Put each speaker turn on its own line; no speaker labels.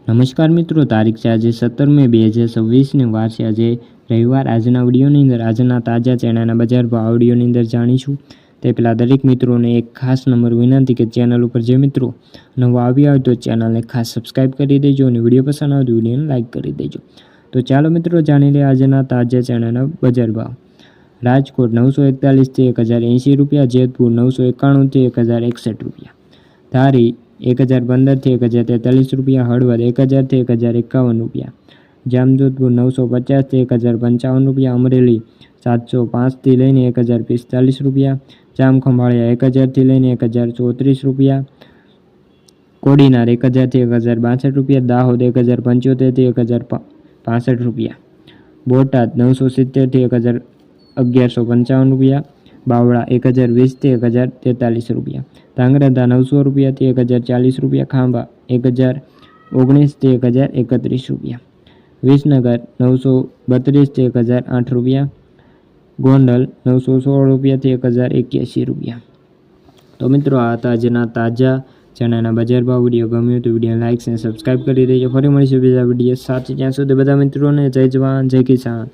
નમસ્કાર મિત્રો, તારીખ છે આજે 17 મે 2026 ને વાર છે આજે રવિવાર। આજના વિડીયોની અંદર આજના તાજા ચણાના બજાર ભાવ વિડીયોની અંદર જાણીશું। તે પહેલાં દરેક મિત્રોને એક ખાસ નંબર વિનંતી કે ચેનલ ઉપર જે મિત્રો નવા આવ્યા હોય તો ચેનલને ખાસ સબસ્ક્રાઈબ કરી દેજો અને વિડીયો પસંદ આવે તો વિડીયોને લાઇક કરી દેજો। તો ચાલો મિત્રો જાણી લઈએ આજના તાજા ચણાના બજાર ભાવ। રાજકોટ 941 થી 1080 રૂપિયા, જેતપુર 991 થી 1061 રૂપિયા, ધારી 1015 થી 1043 રૂપિયા, હળવદ 1000 થી 1051 રૂપિયા, જામજોધપુર 950 થી 1055 રૂપિયા, અમરેલી 705 થી લઈને 1045 રૂપિયા, જામખંભાળિયા 1000 થી લઈને 1034 રૂપિયા, કોડીનાર 1000 થી 1062 રૂપિયા, દાહોદ 1075 થી 1065 રૂપિયા, બોટાદ 970 થી 1155 રૂપિયા, બાવળા 1020 થી 1043 રૂપિયા, ધાંગધ્રા 900 રૂપિયાથી 1040 રૂપિયા, ખાંભા 1019 થી 1031 રૂપિયા, વિસનગર 932 થી 1008 રૂપિયા, ગોંડલ 916 રૂપિયાથી 1081 રૂપિયા। તો મિત્રો આ હતા આજના તાજા ચણાના બજાર ભાવ। વિડીયો ગમ્યો તો વિડીયો લાઇક અને સબસ્ક્રાઈબ કરી દેજો। ફરી મળીશું બીજા વિડીયો સાથે, ત્યાં સુધી બધા મિત્રોને જય જવાન જય કિસાન।